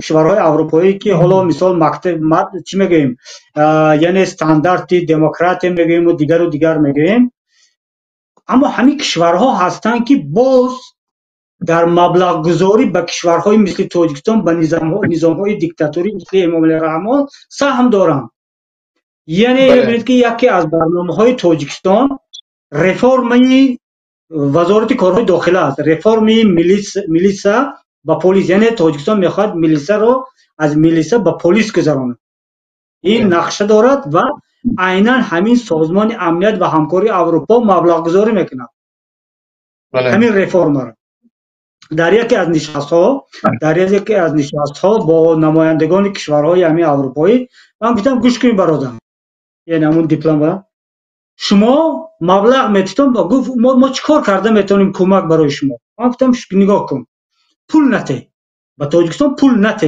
کشورهای اروپایی که حالا مثال مکتب چی میگیم یعنی استانداردی دموکرات میگیم و دیگر میگیم، اما همین کشورها هستند که باز در مبلغ گذاری به کشورهای مثل تاجیکستان به نظامهای دیکتاتوری مثل امام رحمان سهم دارند. یعنی ببینید که یکی از برنامه‌های تاجیکستان رفرم وزارت کارهای داخله است، رفرم میلیسا با پلیس، یعنی تاجیکستان میخواد میلیسا رو از میلیسا به پلیس گذراند. این نقشه دارد و عیناً همین سازمان امنیت و همکاری اروپا مبلغ گذاری میکنه همین رفرم را. در یکی از نشست‌ها با نمایندگان کشورهای همین اروپایی من گفتم گوش کنید برادر، یعنی همون دیپلمات شما مبلغ میتونم با گفت ما چیکار کرده میتونیم کمک برای شما. من گفتم نگاه کن، پول نته با تاجیکستان پول نته